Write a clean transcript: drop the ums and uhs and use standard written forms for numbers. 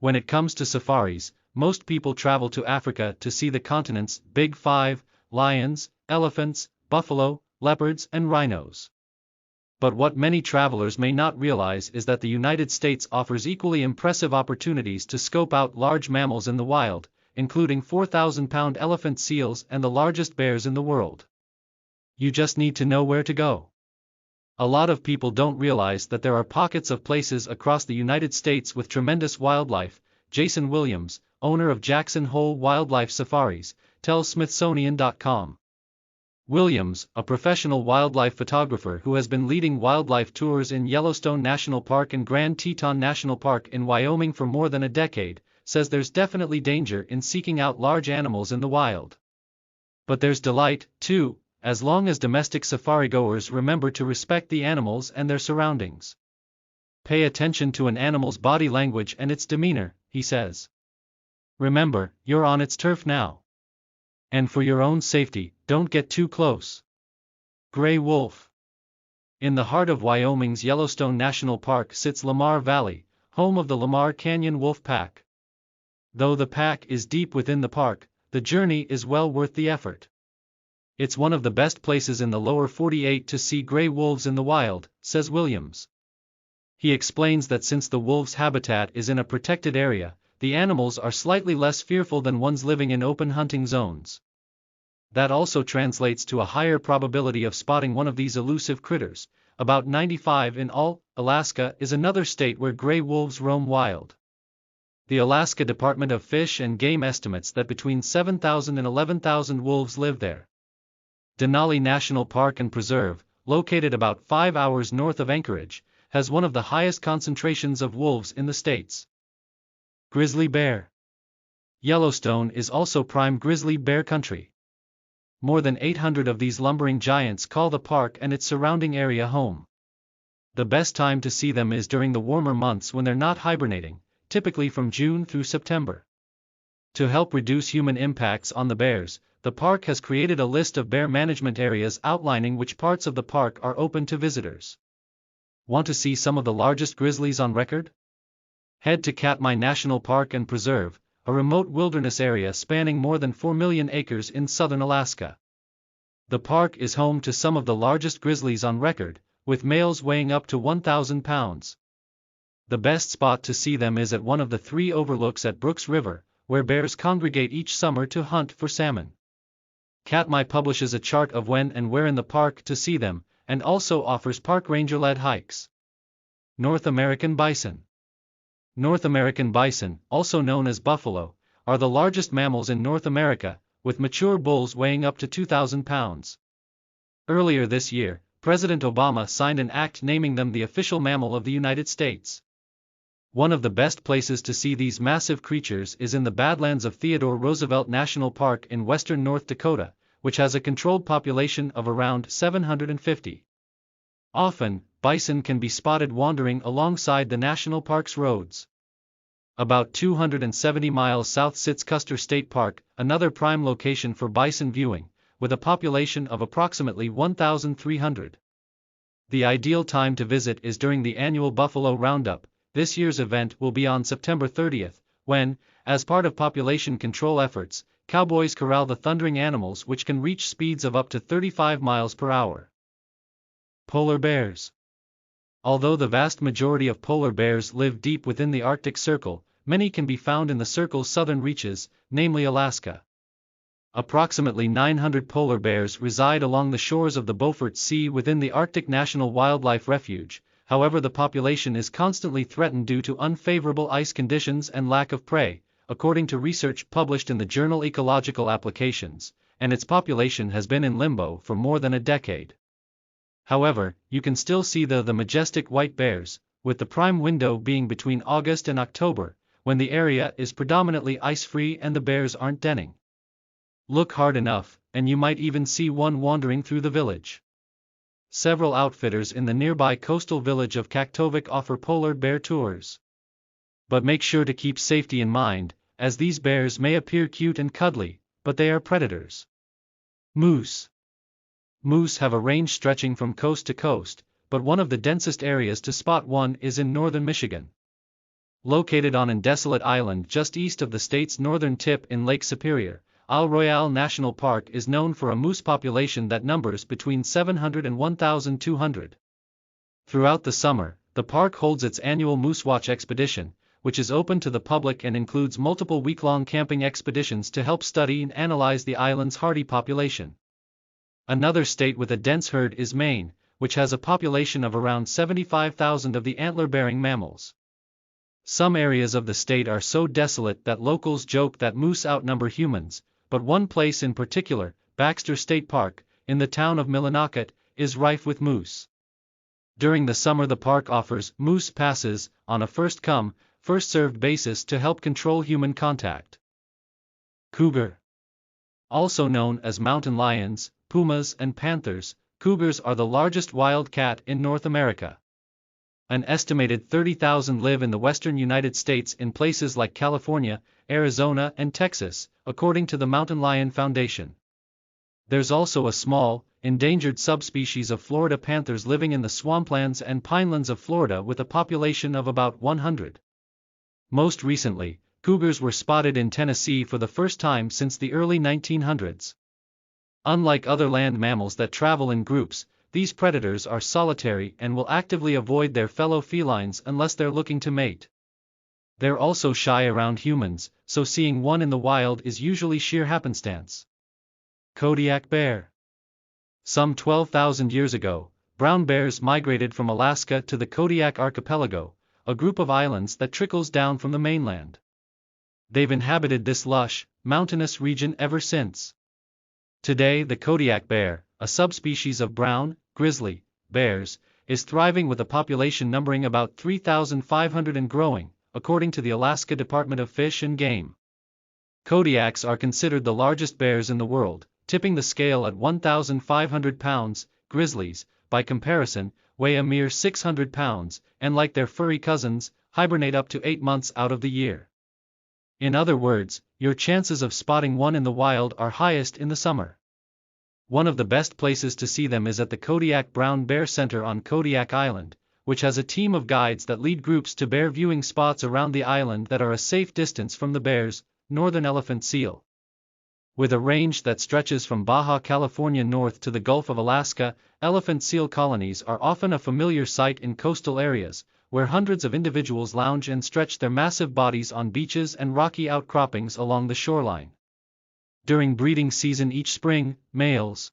When it comes to safaris, most people travel to Africa to see the continent's Big Five: lions, elephants, buffalo, leopards, and rhinos. But what many travelers may not realize is that the United States offers equally impressive opportunities to scope out large mammals in the wild, including 4,000-pound elephant seals and the largest bears in the world. You just need to know where to go. A lot of people don't realize that there are pockets of places across the United States with tremendous wildlife. Jason Williams, owner of Jackson Hole Wildlife Safaris, tells Smithsonian.com. Williams, a professional wildlife photographer who has been leading wildlife tours in Yellowstone National Park and Grand Teton National Park in Wyoming for more than a decade, says there's definitely danger in seeking out large animals in the wild. But there's delight, too, as long as domestic safari-goers remember to respect the animals and their surroundings. Pay attention to an animal's body language and its demeanor, he says. Remember, you're on its turf now. And for your own safety, don't get too close. Gray wolf. In the heart of Wyoming's Yellowstone National Park sits Lamar Valley, home of the Lamar Canyon Wolf Pack. Though the pack is deep within the park, the journey is well worth the effort. It's one of the best places in the lower 48 to see gray wolves in the wild, says Williams. He explains that since the wolf's habitat is in a protected area, the animals are slightly less fearful than ones living in open hunting zones. That also translates to a higher probability of spotting one of these elusive critters. About 95 in all. Alaska is another state where gray wolves roam wild. The Alaska Department of Fish and Game estimates that between 7,000 and 11,000 wolves live there. Denali National Park and Preserve, located about 5 hours north of Anchorage, has one of the highest concentrations of wolves in the states. Grizzly bear. Yellowstone is also prime grizzly bear country. More than 800 of these lumbering giants call the park and its surrounding area home. The best time to see them is during the warmer months when they're not hibernating, typically from June through September. To help reduce human impacts on the bears, the park has created a list of bear management areas outlining which parts of the park are open to visitors. Want to see some of the largest grizzlies on record? Head to Katmai National Park and Preserve, a remote wilderness area spanning more than 4 million acres in southern Alaska. The park is home to some of the largest grizzlies on record, with males weighing up to 1,000 pounds. The best spot to see them is at one of the 3 overlooks at Brooks River, where bears congregate each summer to hunt for salmon. Katmai publishes a chart of when and where in the park to see them, and also offers park ranger-led hikes. North American bison. North American bison, also known as buffalo, are the largest mammals in North America, with mature bulls weighing up to 2,000 pounds. Earlier this year, President Obama signed an act naming them the official mammal of the United States. One of the best places to see these massive creatures is in the Badlands of Theodore Roosevelt National Park in western North Dakota, which has a controlled population of around 750. Often, bison can be spotted wandering alongside the national park's roads. About 270 miles south sits Custer State Park, another prime location for bison viewing, with a population of approximately 1,300. The ideal time to visit is during the annual Buffalo Roundup. This year's event will be on September 30th, when, as part of population control efforts, cowboys corral the thundering animals which can reach speeds of up to 35 miles per hour. Polar bears. Although the vast majority of polar bears live deep within the Arctic Circle, many can be found in the Circle's southern reaches, namely Alaska. Approximately 900 polar bears reside along the shores of the Beaufort Sea within the Arctic National Wildlife Refuge. However, the population is constantly threatened due to unfavorable ice conditions and lack of prey, according to research published in the journal Ecological Applications, and its population has been in limbo for more than a decade. However, you can still see the majestic white bears, with the prime window being between August and October, when the area is predominantly ice-free and the bears aren't denning. Look hard enough, and you might even see one wandering through the village. Several outfitters in the nearby coastal village of Kaktovik offer polar bear tours. But make sure to keep safety in mind, as these bears may appear cute and cuddly, but they are predators. Moose. Moose have a range stretching from coast to coast, but one of the densest areas to spot one is in northern Michigan. Located on an desolate island just east of the state's northern tip in Lake Superior, Isle Royale National Park is known for a moose population that numbers between 700 and 1,200. Throughout the summer, the park holds its annual Moose Watch expedition, which is open to the public and includes multiple week-long camping expeditions to help study and analyze the island's hardy population. Another state with a dense herd is Maine, which has a population of around 75,000 of the antler-bearing mammals. Some areas of the state are so desolate that locals joke that moose outnumber humans, but one place in particular, Baxter State Park, in the town of Millinocket, is rife with moose. During the summer the park offers moose passes on a first-come, first-served basis to help control human contact. Cougar. Also known as mountain lions, pumas and panthers, cougars are the largest wild cat in North America. An estimated 30,000 live in the western United States in places like California, Arizona and Texas, according to the Mountain Lion Foundation. There's also a small, endangered subspecies of Florida panthers living in the swamplands and pinelands of Florida with a population of about 100. Most recently, cougars were spotted in Tennessee for the first time since the early 1900s. Unlike other land mammals that travel in groups, these predators are solitary and will actively avoid their fellow felines unless they're looking to mate. They're also shy around humans, so seeing one in the wild is usually sheer happenstance. Kodiak bear. Some 12,000 years ago, brown bears migrated from Alaska to the Kodiak Archipelago, a group of islands that trickles down from the mainland. They've inhabited this lush, mountainous region ever since. Today the Kodiak bear, a subspecies of brown, grizzly bears, is thriving with a population numbering about 3,500 and growing, according to the Alaska Department of Fish and Game. Kodiaks are considered the largest bears in the world, tipping the scale at 1,500 pounds. Grizzlies, by comparison, weigh a mere 600 pounds, and like their furry cousins, hibernate up to 8 months out of the year. In other words, your chances of spotting one in the wild are highest in the summer. One of the best places to see them is at the Kodiak Brown Bear Center on Kodiak Island, which has a team of guides that lead groups to bear viewing spots around the island that are a safe distance from the bears. Northern elephant seal. With a range that stretches from Baja California north to the Gulf of Alaska, elephant seal colonies are often a familiar sight in coastal areas, where hundreds of individuals lounge and stretch their massive bodies on beaches and rocky outcroppings along the shoreline. During breeding season each spring, males